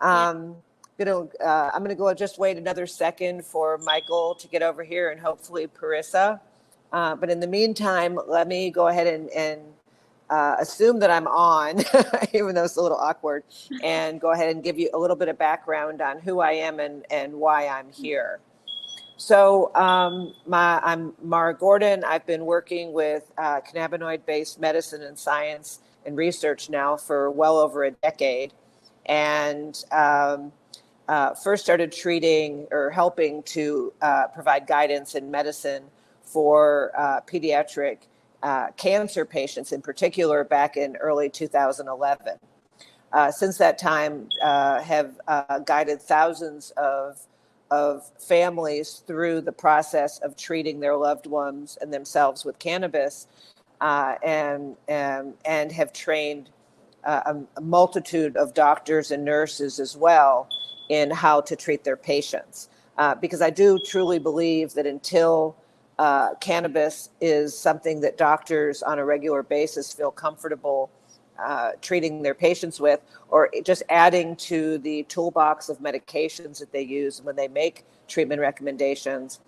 Yeah. I'm gonna go just wait another second for Michael to get over here and hopefully Parisa. But in the meantime, let me go ahead and assume that I'm on, even though it's a little awkward, and go ahead and give you a little bit of background on who I am and why I'm here. So I'm Mara Gordon. I've been working with cannabinoid-based medicine and science and research now for well over a decade, and first started treating or helping to provide guidance in medicine for pediatric cancer patients in particular back in early 2011. Since that time, have guided thousands of families through the process of treating their loved ones and themselves with cannabis, and have trained a multitude of doctors and nurses as well in how to treat their patients. Because I do truly believe that until cannabis is something that doctors on a regular basis feel comfortable treating their patients with, or just adding to the toolbox of medications that they use when they make treatment recommendations,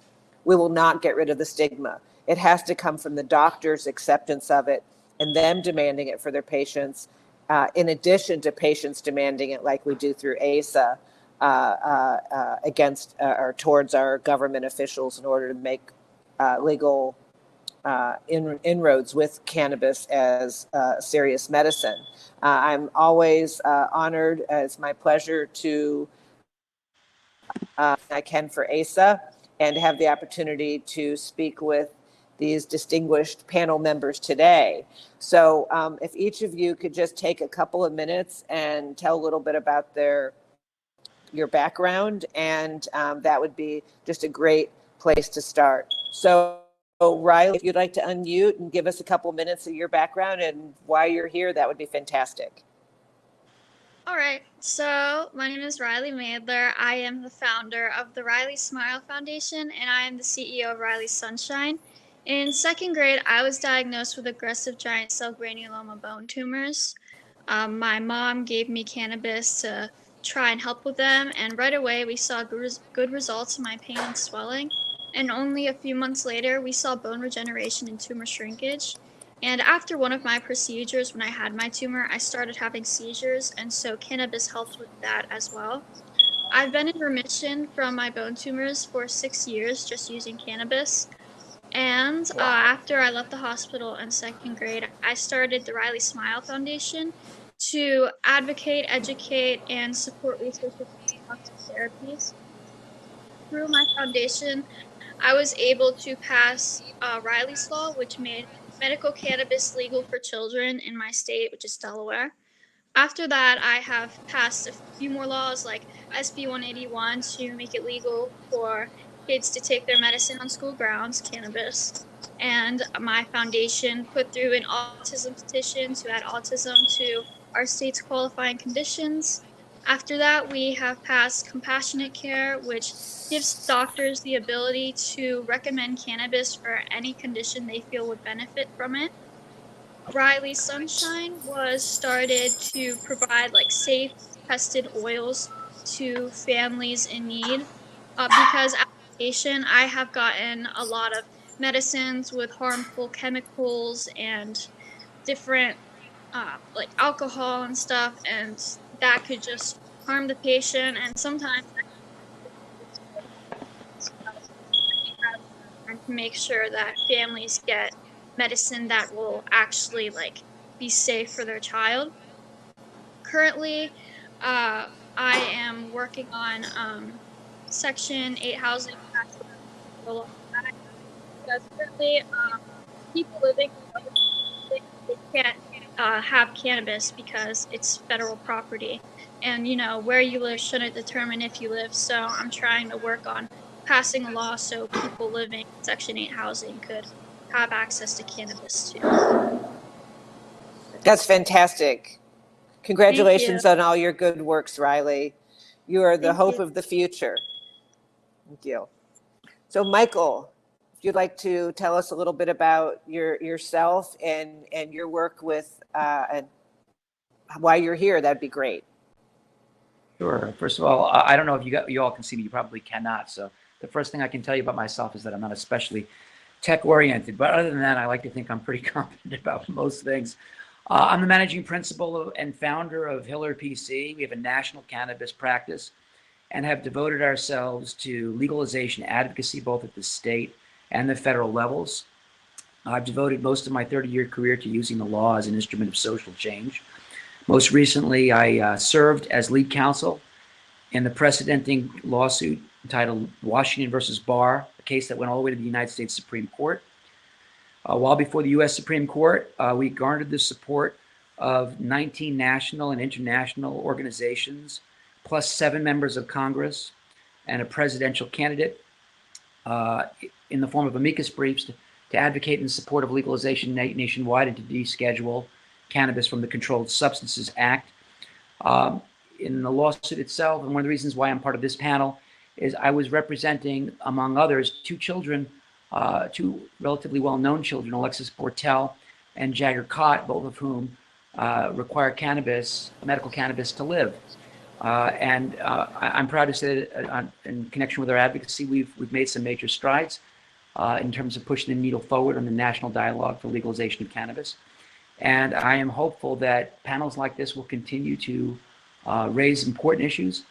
we will not get rid of the stigma. It has to come from the doctor's acceptance of it and them demanding it for their patients, in addition to patients demanding it like we do through ASA against or towards our government officials in order to make legal inroads with cannabis as serious medicine. I'm always honored. It's my pleasure to I can for ASA and have the opportunity to speak with these distinguished panel members today. So if each of you could just take a couple of minutes and tell a little bit about your background, and that would be just a great place to start. So Rylie, if you'd like to unmute and give us a couple minutes of your background and why you're here, that would be fantastic. All right. So my name is Rylie Maedler. I am the founder of the Rylie Smile Foundation, and I am the CEO of Rylie Sunshine. In second grade, I was diagnosed with aggressive giant cell granuloma bone tumors. My mom gave me cannabis to try and help with them, and right away we saw good results in my pain and swelling. And only a few months later, we saw bone regeneration and tumor shrinkage. And after one of my procedures, when I had my tumor, I started having seizures, and so cannabis helped with that as well. I've been in remission from my bone tumors for 6 years just using cannabis. And after I left the hospital in second grade, I started the Rylie Smile Foundation to advocate, educate, and support research with toxic therapies. Through my foundation, I was able to pass Riley's Law, which made medical cannabis legal for children in my state, which is Delaware. After that, I have passed a few more laws like SB 181 to make it legal for kids to take their medicine on school grounds, cannabis. And my foundation put through an autism petition to add autism to our state's qualifying conditions. After that, we have passed compassionate care, which gives doctors the ability to recommend cannabis for any condition they feel would benefit from it. Rylie Sunshine was started to provide like safe, tested oils to families in need. Because as a patient, I have gotten a lot of medicines with harmful chemicals and different like alcohol and stuff, and that could just harm the patient. And sometimes and to make sure that families get medicine that will actually like be safe for their child. Currently, I am working on Section 8 housing because currently people living they can't have cannabis because it's federal property, and you know where you live shouldn't determine if you live. So I'm trying to work on passing a law so people living in Section 8 housing could have access to cannabis too. That's fantastic. Thank you. Congratulations on all your good works, Rylie. You are the Thank hope you. of the future. Thank you. So Michael, if you'd like to tell us a little bit about yourself and your work with and why you're here, that'd be great. Sure. First of all, I don't know if you all can see me. You probably cannot. So the first thing I can tell you about myself is that I'm not especially tech oriented. But other than that, I like to think I'm pretty confident about most things. I'm the managing principal and founder of Hiller PC. We have a national cannabis practice and have devoted ourselves to legalization advocacy both at the state and the federal levels. I've devoted most of my 30-year career to using the law as an instrument of social change. Most recently, I served as lead counsel in the precedenting lawsuit entitled Washington versus Barr, a case that went all the way to the United States Supreme Court. While before the U.S. Supreme Court, we garnered the support of 19 national and international organizations, plus 7 members of Congress and a presidential candidate in the form of amicus briefs to advocate in support of legalization nationwide and to deschedule cannabis from the Controlled Substances Act. In the lawsuit itself, and one of the reasons why I'm part of this panel is I was representing, among others, 2 children, 2 relatively well-known children, Alexis Portell and Jagger Cott, both of whom require cannabis, medical cannabis, to live. I'm proud to say that in connection with our advocacy, we've made some major strides in terms of pushing the needle forward on the national dialogue for legalization of cannabis. And I am hopeful that panels like this will continue to raise important issues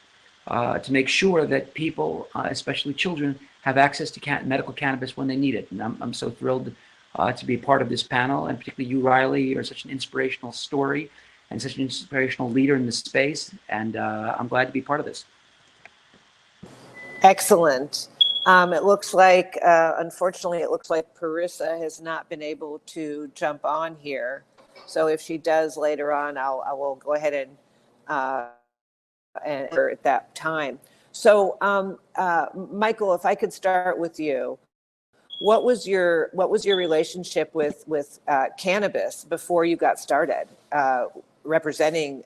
to make sure that people, especially children, have access to medical cannabis when they need it. And I'm so thrilled to be a part of this panel, and particularly you, Rylie. You're such an inspirational story and such an inspirational leader in this space. And I'm glad to be part of this. Excellent. It looks like, unfortunately, it looks like Parisa has not been able to jump on here. So if she does later on, I will go ahead and at that time. So, Michael, if I could start with you, what was your relationship with cannabis before you got started representing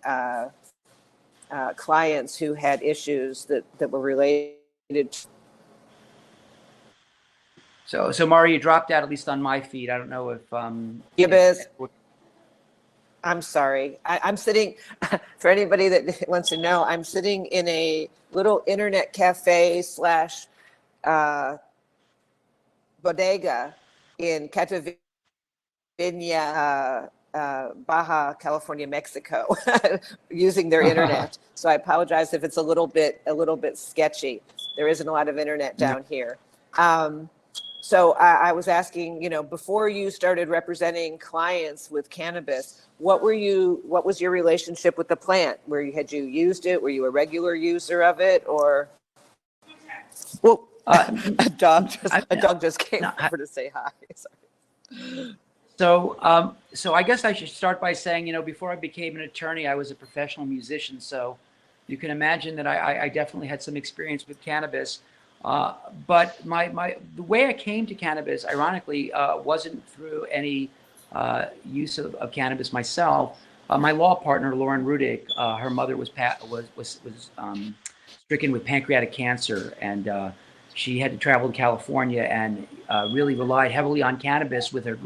clients who had issues that were related to? So Mari, you dropped out, at least on my feed. I don't know if I'm sorry. I'm sitting, for anybody that wants to know, I'm sitting in a little internet cafe / bodega in Catavenia, Baja California, Mexico, using their internet. So I apologize if it's a little bit sketchy. There isn't a lot of internet down here. So I was asking, before you started representing clients with cannabis, what was your relationship with the plant? Had you used it? Were you a regular user of it, or? Well, a dog just came over to say hi. Sorry. So I guess I should start by saying, before I became an attorney, I was a professional musician. So you can imagine that I definitely had some experience with cannabis. But the way I came to cannabis, ironically, wasn't through any use of cannabis myself. My law partner, Lauren Rudick, her mother was stricken with pancreatic cancer, and she had to travel to California and really relied heavily on cannabis with her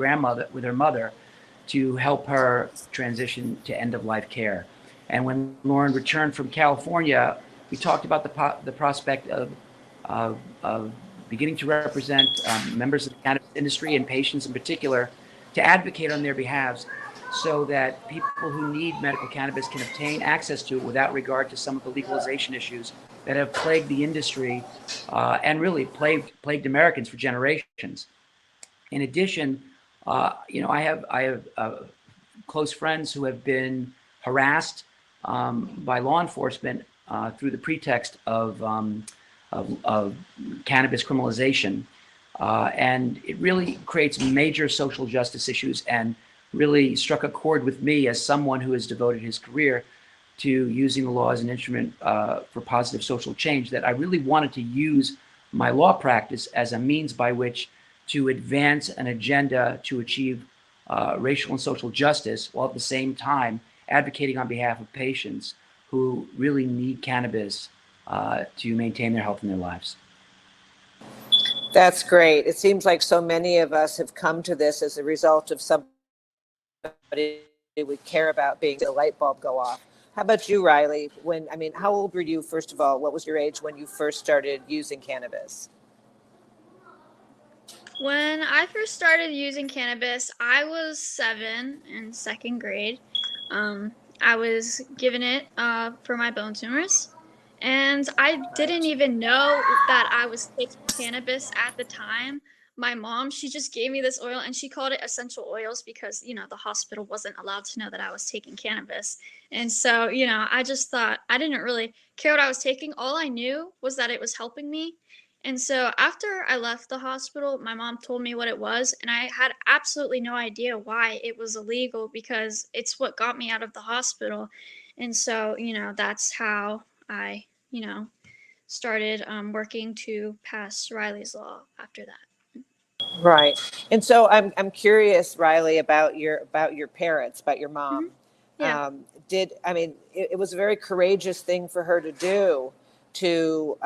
mother, to help her transition to end-of-life care. And when Lauren returned from California, we talked about the prospect of beginning to represent members of the cannabis industry and patients in particular, to advocate on their behalves so that people who need medical cannabis can obtain access to it without regard to some of the legalization issues that have plagued the industry and really plagued Americans for generations. In addition, I have close friends who have been harassed by law enforcement through the pretext of cannabis criminalization. And it really creates major social justice issues, and really struck a chord with me as someone who has devoted his career to using the law as an instrument for positive social change, that I really wanted to use my law practice as a means by which to advance an agenda to achieve racial and social justice, while at the same time advocating on behalf of patients who really need cannabis to maintain their health and their lives. That's great. It seems like so many of us have come to this as a result of somebody we care about being a light bulb go off. How about you, Rylie? How old were you, first of all? What was your age when you first started using cannabis? When I first started using cannabis, I was 7 in second grade. I was given it for my bone tumors, and I didn't Right. even know that I was taking cannabis at the time. My mom, she just gave me this oil and she called it essential oils because, the hospital wasn't allowed to know that I was taking cannabis. And so, I just thought I didn't really care what I was taking. All I knew was that it was helping me, and so after I left the hospital, my mom told me what it was, and I had absolutely no idea why it was illegal because it's what got me out of the hospital. And so, that's how I, started working to pass Riley's Law after that. Right. And so I'm curious, Rylie, about your parents, about your Hmm. mom. Yeah. It was a very courageous thing for her to do, to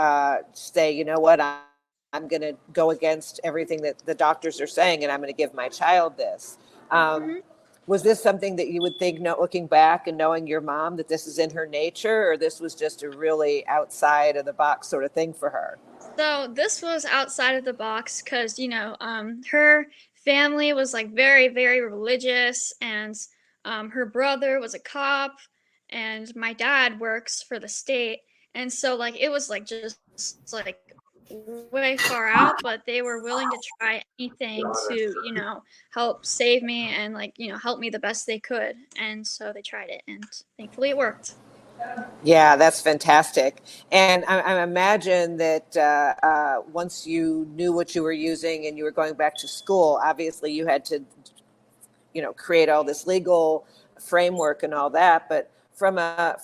say, you know what, I'm going to go against everything that the doctors are saying, and I'm going to give my child this. Um, Hmm. was this something that you would think, looking back and knowing your mom, that this is in her nature, or this was just a really outside of the box sort of thing for her? So this was outside of the box because, her family was like very, very religious, and her brother was a cop, and my dad works for the state. And so, like, it was like just like way far out, but they were willing to try anything to, help save me and, like, help me the best they could. And so they tried it, and thankfully it worked. Yeah, that's fantastic. And I imagine that once you knew what you were using and you were going back to school, obviously you had to, create all this legal framework and all that. But from a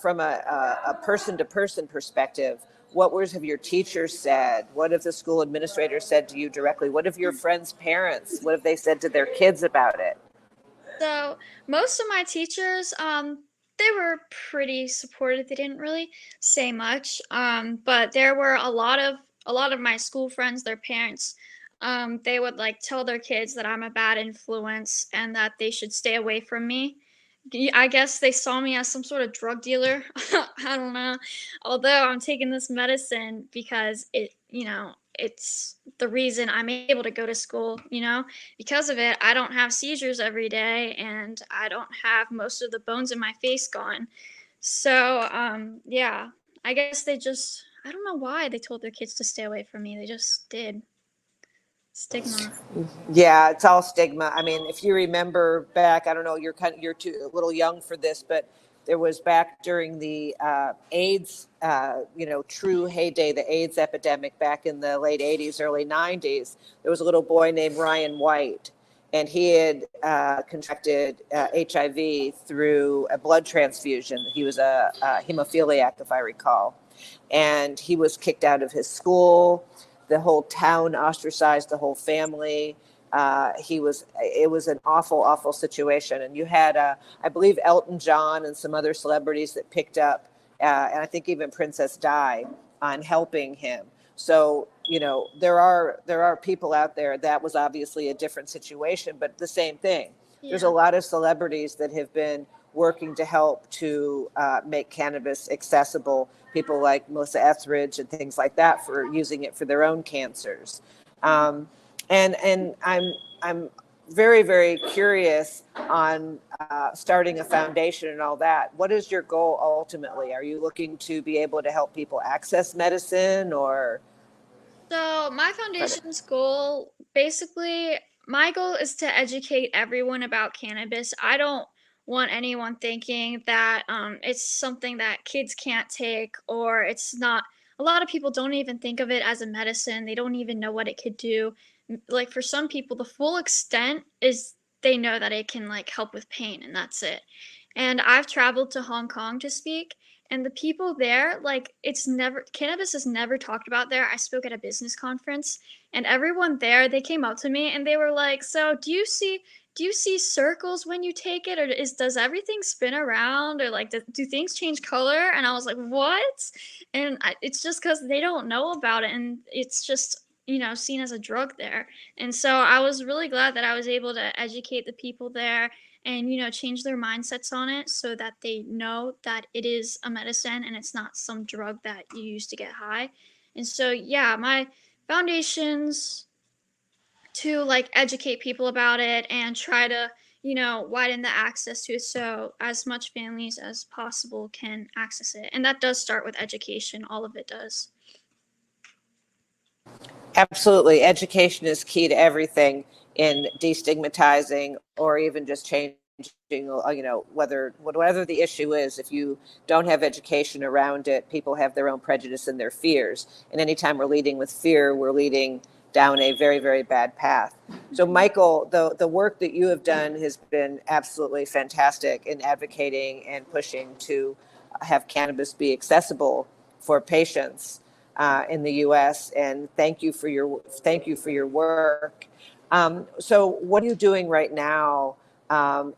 person to person perspective, what words have your teachers said? What have the school administrators said to you directly? What have your friends' parents? What have they said to their kids about it? So most of my teachers, they were pretty supportive. They didn't really say much, but there were a lot of my school friends, their parents, they would like tell their kids that I'm a bad influence and that they should stay away from me. I guess they saw me as some sort of drug dealer. I don't know. Although I'm taking this medicine because it's the reason I'm able to go to school, because of it, I don't have seizures every day and I don't have most of the bones in my face gone. So, yeah, I guess I don't know why they told their kids to stay away from me. They just did. Stigma. Yeah, it's all stigma. I mean, if you remember back, I don't know, you're too a little young for this, but there was back during the AIDS, true heyday, the AIDS epidemic back in the late '80s, early '90s. There was a little boy named Ryan White, and he had contracted HIV through a blood transfusion. He was a hemophiliac, if I recall, and he was kicked out of his school. The whole town ostracized the whole family. It was an awful, awful situation. And you had, I believe, Elton John and some other celebrities that picked up, and I think even Princess Di, on helping him. So, there are people out there. That was obviously a different situation, but the same thing. There's a Yeah. lot of celebrities that have been working to help to make cannabis accessible. People like Melissa Etheridge and things like that, for using it for their own cancers. Mhm. Um, and I'm very, very curious on starting a foundation and all that. What is your goal ultimately? Are you looking to be able to help people access medicine, or So, my try to? foundation's goal, basically, my goal is to educate everyone about cannabis. I don't want anyone thinking that it's something that kids can't take, or it's not. A lot of people don't even think of it as a medicine. They don't even know what it could do. Like, for some people, the full extent is they know that it can like help with pain, and that's it. And I've traveled to Hong Kong to speak, and the people there, like, it's never cannabis is never talked about there. I spoke at a business conference, and everyone there, they came up to me and they were like, "So, do you see circles when you take it, or does everything spin around, or like do things change color?" And I was like, "What?" And it's just cuz they don't know about it, and it's just seen as a drug there. And so I was really glad that I was able to educate the people there, and, change their mindsets on it so that they know that it is a medicine and it's not some drug that you use to get high. And so, yeah, my foundations to like educate people about it and try to, widen the access to it so as much families as possible can access it. And that does start with education, all of it does. Absolutely. Education is key to everything in destigmatizing or even just changing, whatever the issue is. If you don't have education around it, people have their own prejudice and their fears. And anytime we're leading with fear, we're leading down a very, very bad path. So, Michael, the work that you have done has been absolutely fantastic in advocating and pushing to have cannabis be accessible for patients in the U.S. And thank you for your work. So, what are you doing right now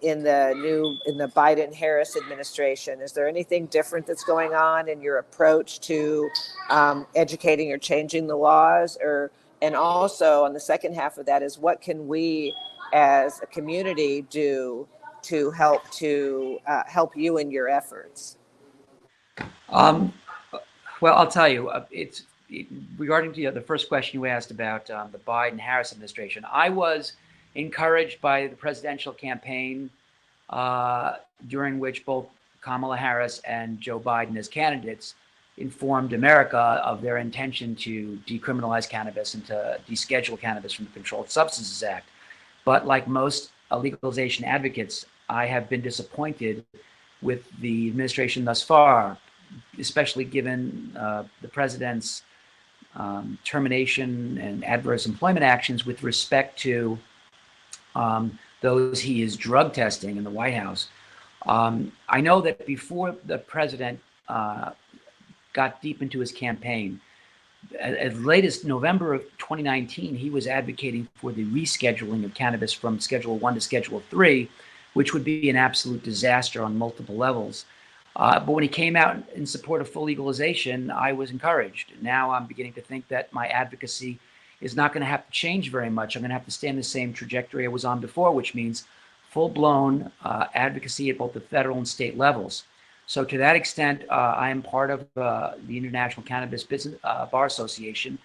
in the Biden-Harris administration? Is there anything different that's going on in your approach to educating or changing the laws? And also, on the second half of that is, what can we as a community do to help you in your efforts? Well, I'll tell you, regarding to the first question you asked about the Biden-Harris administration. I was encouraged by the presidential campaign during which both Kamala Harris and Joe Biden as candidates informed America of their intention to decriminalize cannabis and to deschedule cannabis from the Controlled Substances Act. But like most legalization advocates, I have been disappointed with the administration thus far, especially given the president's termination and adverse employment actions with respect to those he is drug testing in the White House. I know that before the president got deep into his campaign, as late as November of 2019, he was advocating for the rescheduling of cannabis from Schedule 1 to Schedule 3, which would be an absolute disaster on multiple levels. But when he came out in support of full legalization, I was encouraged. Now I'm beginning to think that my advocacy is not going to have to change very much. I'm going to have to stay in the same trajectory I was on before, which means full-blown advocacy at both the federal and state levels. So to that extent, I am part of the International Cannabis Business Bar Association,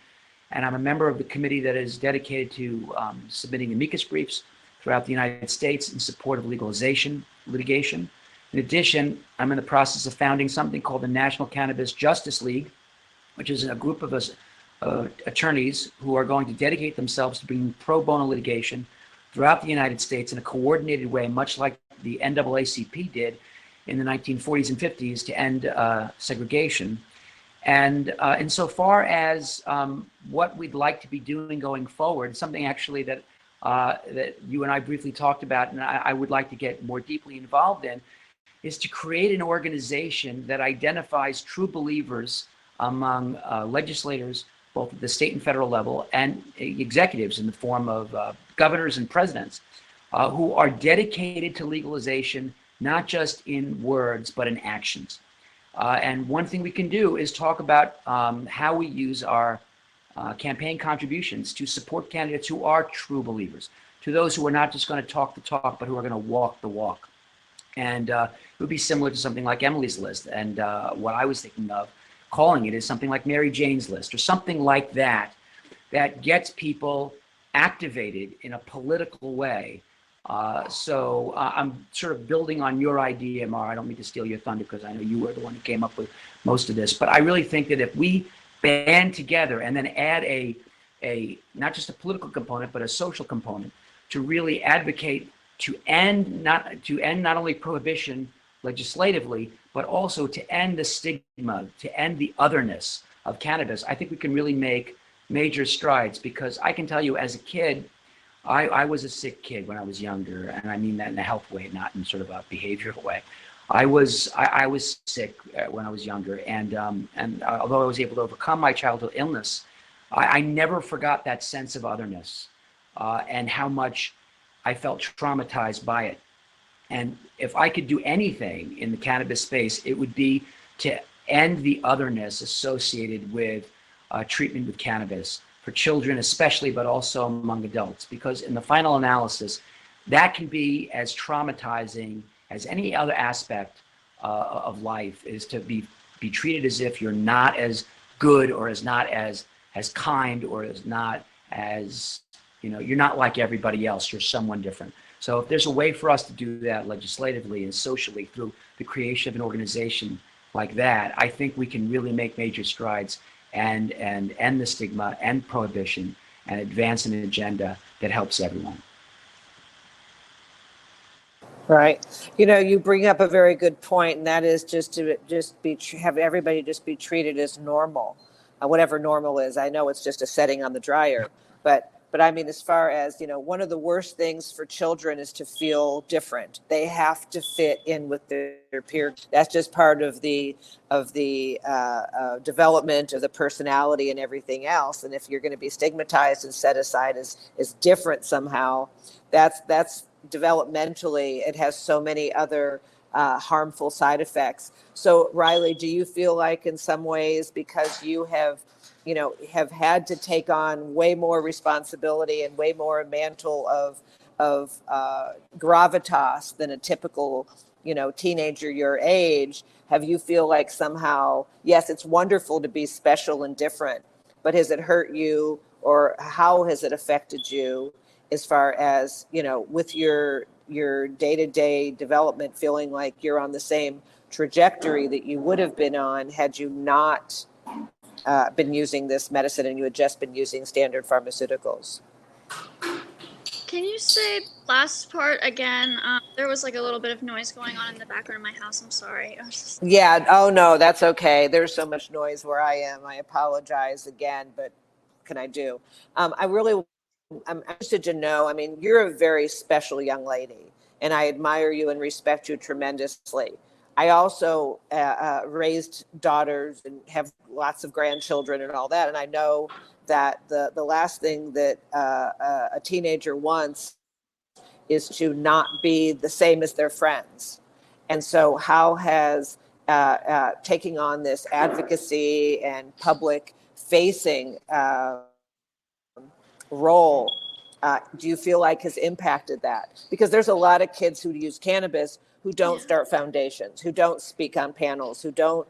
and I'm a member of the committee that is dedicated to submitting amicus briefs throughout the United States in support of legalization litigation. In addition, I'm in the process of founding something called the National Cannabis Justice League, which is a group of us attorneys who are going to dedicate themselves to bringing pro bono litigation throughout the United States in a coordinated way, much like the NAACP did in the 1940s and 50s to end segregation. And insofar as what we'd like to be doing going forward, something actually that you and I briefly talked about, and I would like to get more deeply involved in, is to create an organization that identifies true believers among legislators, both at the state and federal level, and executives in the form of governors and presidents, who are dedicated to legalization, not just in words, but in actions. And one thing we can do is talk about how we use our campaign contributions to support candidates who are true believers, to those who are not just going to talk the talk, but who are going to walk the walk. And it would be similar to something like Emily's List. And what I was thinking of calling it is something like Mary Jane's List, or something like that, that gets people activated in a political way. So I'm sort of building on your idea, Mara. I don't mean to steal your thunder because I know you were the one who came up with most of this. But I really think that if we band together and then add a not just a political component, but a social component to really advocate to end not only prohibition legislatively, but also to end the stigma, to end the otherness of cannabis, I think we can really make major strides. Because I can tell you, as a kid, I was a sick kid when I was younger, and I mean that in a health way, not in sort of a behavioral way. I was sick when I was younger, and although I was able to overcome my childhood illness, I never forgot that sense of otherness and how much I felt traumatized by it. And if I could do anything in the cannabis space, it would be to end the otherness associated with treatment with cannabis for children especially, but also among adults. Because in the final analysis, that can be as traumatizing as any other aspect of life, is to be treated as if you're not as good, or as not as kind, or as not as, you're not like everybody else, you're someone different. So if there's a way for us to do that legislatively and socially through the creation of an organization like that, I think we can really make major strides and end the stigma and prohibition and advance an agenda that helps everyone. Right. You bring up a very good point, and that is just to have everybody just be treated as normal, whatever normal is. I know it's just a setting on the dryer, but I mean, as far as, one of the worst things for children is to feel different. They have to fit in with their peer. That's just part of the development of the personality and everything else. And if you're going to be stigmatized and set aside as different somehow, that's developmentally, it has so many other harmful side effects. So Rylie, do you feel like in some ways, because you have had to take on way more responsibility and way more a mantle of gravitas than a typical teenager your age, have you feel like somehow, yes, it's wonderful to be special and different, but has it hurt you, or how has it affected you as far as, with your day-to-day development, feeling like you're on the same trajectory that you would have been on had you not been using this medicine and you had just been using standard pharmaceuticals? Can you say the last part again? There was like a little bit of noise going on in the background of my house. I'm sorry. Yeah. Oh, no, that's okay. There's so much noise where I am. I apologize again, but what can I do? I'm interested to know, I mean, you're a very special young lady, and I admire you and respect you tremendously. I also raised daughters and have lots of grandchildren and all that. And I know that the last thing that a teenager wants is to not be the same as their friends. And so how has taking on this advocacy and public facing role, do you feel like has impacted that? Because there's a lot of kids who use cannabis who don't start foundations, who don't speak on panels, who don't,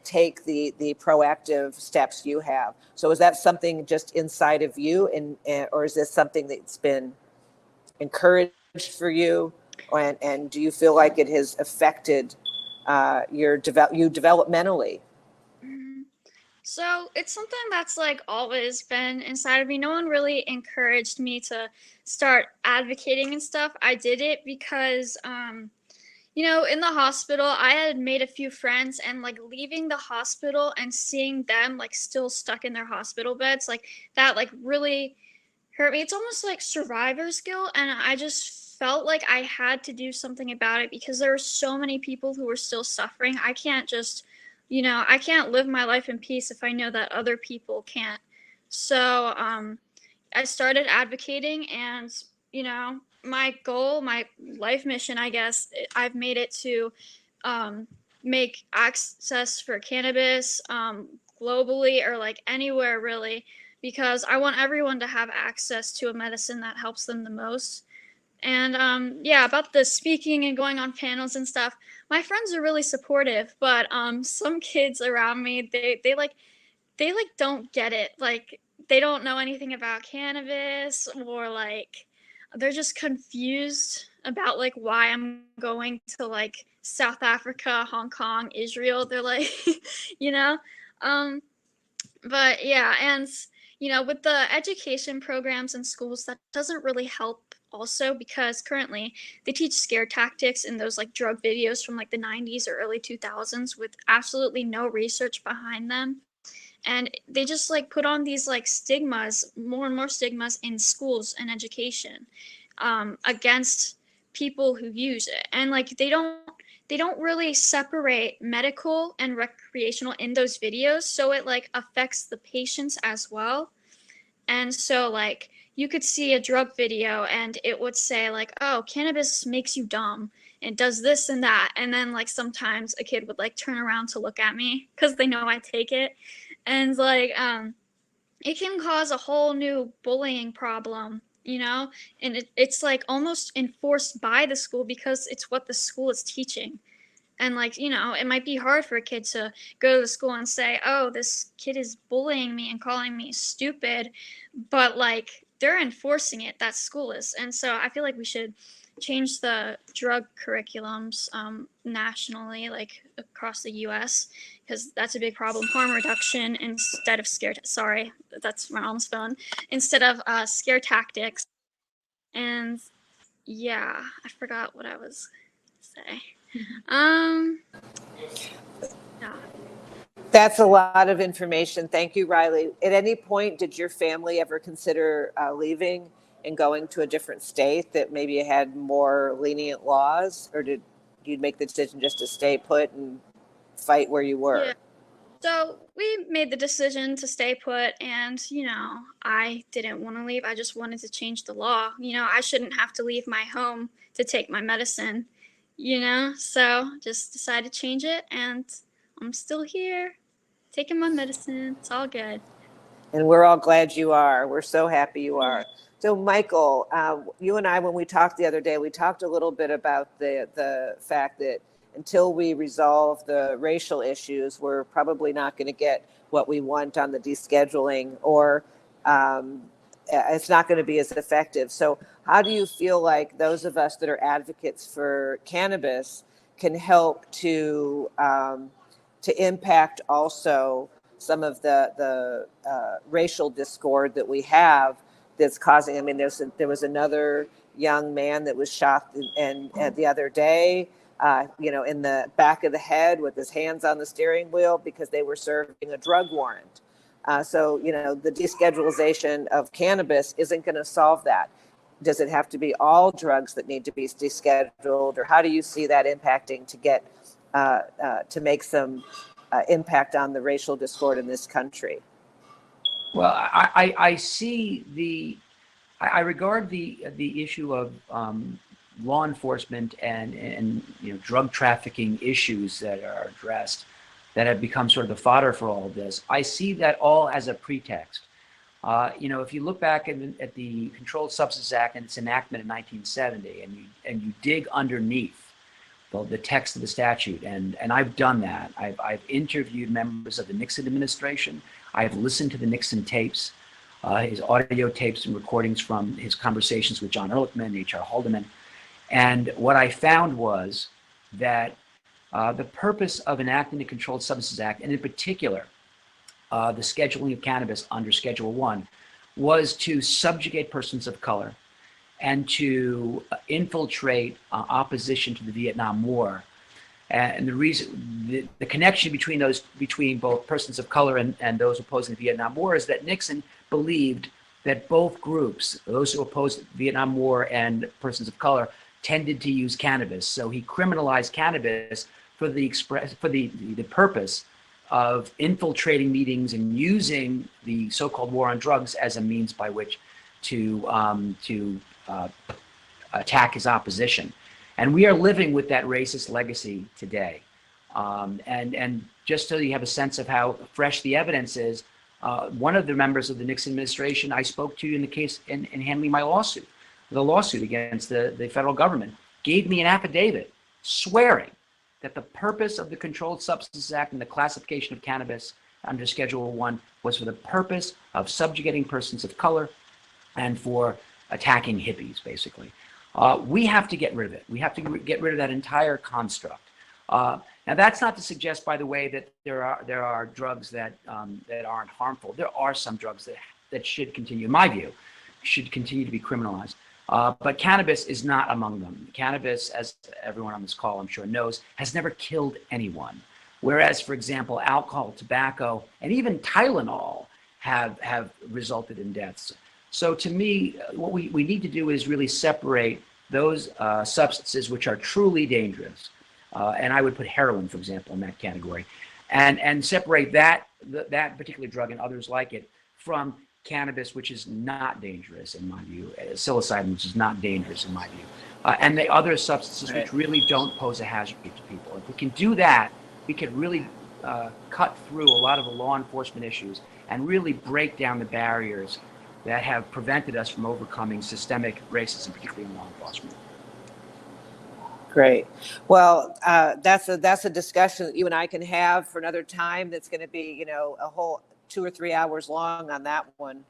take the proactive steps you have. So is that something just inside of you, or is this something that's been encouraged for you? And do you feel like it has affected you developmentally? Mhm. So it's something that's like always been inside of me. No one really encouraged me to start advocating and stuff. I did it because, in the hospital, I had made a few friends, and like leaving the hospital and seeing them like still stuck in their hospital beds, like that, like really hurt me. It's almost like survivor's guilt, and I just felt like I had to do something about it because there were so many people who were still suffering. I can't just, I can't live my life in peace if I know that other people can't. So, I started advocating, and my goal, my life mission, I guess, I've made it to um, make access for cannabis globally, or like anywhere really, because I want everyone to have access to a medicine that helps them the most. And yeah, about the speaking and going on panels and stuff, my friends are really supportive, but some kids around me, they don't get it. Like they don't know anything about cannabis, or like they're just confused about like why I'm going to like South Africa, Hong Kong, Israel. They're like, you know, um, but yeah, and with the education programs in schools, that doesn't really help also, because currently they teach scare tactics in those like drug videos from like the 90s or early 2000s with absolutely no research behind them, and they just like put on these like stigmas, more and more stigmas in schools and education, against people who use it, and like they don't really separate medical and recreational in those videos, so it like affects the patients as well. And so like you could see a drug video and it would say like, oh, cannabis makes you dumb and does this and that, and then like sometimes a kid would like turn around to look at me because they know I take it, and like it can cause a whole new bullying problem you know, and it's like almost enforced by the school because it's what the school is teaching. And like, you know, it might be hard for a kid to go to the school and say, oh, this kid is bullying me and calling me stupid, but like they're enforcing it, that school is. And so I feel like we should change the drug curriculums nationally, like across the US, because that's a big problem. Harm reduction instead of sorry, that's my mom's phone, instead of scare tactics. And yeah, I forgot what I was say. Um, yeah. That's a lot of information. Thank you, Rylie. At any point, did your family ever consider leaving and going to a different state that maybe had more lenient laws, or did you make the decision just to stay put and fight where you Yeah. were? So we made the decision to stay put, and you know, I didn't want to leave. I just wanted to change the law. You know, I shouldn't have to leave my home to take my medicine, you know? So just decided to change it, and I'm still here taking my medicine. It's all good. And we're all glad you are. We're so happy you Yeah. are. So, Michael, you and I, when we talked the other day, we talked a little bit about the fact that until we resolve the racial issues, we're probably not going to get what we want on the descheduling, or um, it's not going to be as effective. So, how do you feel like those of us that are advocates for cannabis can help to impact also some of the racial discord that we have that's causing? I mean, there was another young man that was shot and the other day, in the back of the head with his hands on the steering wheel because they were serving a drug warrant. So, the deschedulization of cannabis isn't going to solve that. Does it have to be all drugs that need to be descheduled, or how do you see that impacting to make some impact on the racial discord in this country? Well, I see I regard the issue of law enforcement and drug trafficking issues that are addressed that have become sort of the fodder for all of this. I see that all as a pretext. If you look back at the Controlled Substances Act and its enactment in 1970, and you dig underneath the text of the statute, and I've done that. I've interviewed members of the Nixon administration. I've listened to the Nixon tapes, his audio tapes and recordings from his conversations with John Ehrlichman, H.R. Haldeman. And what I found was that the purpose of enacting the Controlled Substances Act, and in particular, the scheduling of cannabis under Schedule 1, was to subjugate persons of color and to infiltrate opposition to the Vietnam War. And the reason, the connection between both persons of color and those opposing the Vietnam War, is that Nixon believed that both groups, those who opposed the Vietnam War and persons of color, tended to use cannabis. So he criminalized cannabis for the purpose of infiltrating meetings and using the so-called war on drugs as a means by which to attack his opposition. And we are living with that racist legacy today. And just so you have a sense of how fresh the evidence is, one of the members of the Nixon administration I spoke to in the case in handling my lawsuit, the lawsuit against the federal government, gave me an affidavit swearing that the purpose of the Controlled Substances Act and the classification of cannabis under Schedule 1 was for the purpose of subjugating persons of color and for attacking hippies, basically. We have to get rid of it. We have to get rid of that entire construct. Now, that's not to suggest, by the way, that there are drugs that aren't harmful. There are some drugs that should continue, in my view, should continue to be criminalized. But cannabis is not among them. Cannabis, as everyone on this call I'm sure knows, has never killed anyone. Whereas, for example, alcohol, tobacco, and even Tylenol have resulted in deaths. So to me, what we need to do is really separate those substances which are truly dangerous. And I would put heroin, for example, in that category, and separate that particular drug and others like it from cannabis, which is not dangerous in my view, psilocybin, which is not dangerous in my view, and the other substances which really don't pose a hazard to people. If we can do that, we could really cut through a lot of the law enforcement issues and really break down the barriers that have prevented us from overcoming systemic racism, particularly in law enforcement. Great. Well, that's a discussion that you and I can have for another time. That's going to be, you know, a whole 2 or 3 hours long on that one,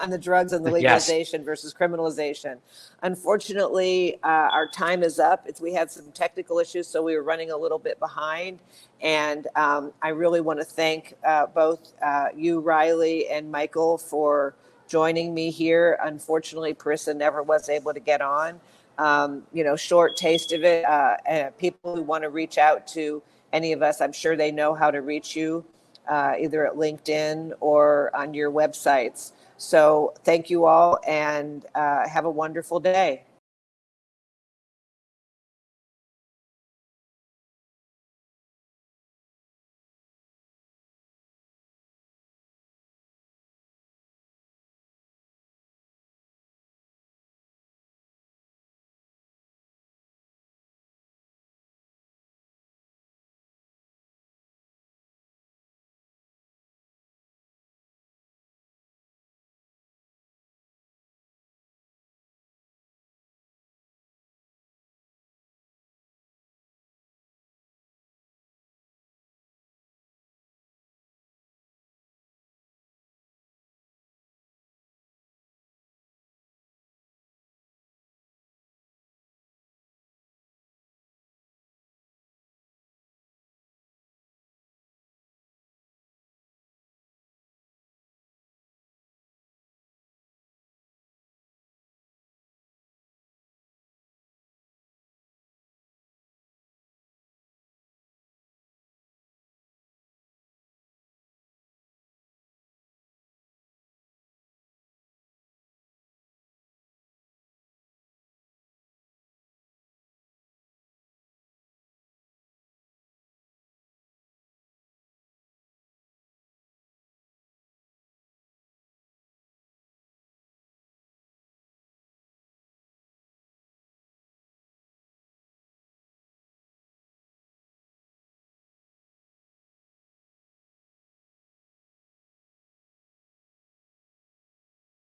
on the drugs and the Yes. legalization versus criminalization. Unfortunately, our time is up. We had some technical issues, so we were running a little bit behind. And I really want to thank both you, Rylie, and Michael, for joining me here. Unfortunately, Parisa never was able to get on. You know, short taste of it. And people who want to reach out to any of us, I'm sure they know how to reach you, either at LinkedIn or on your websites. So thank you all, and have a wonderful day.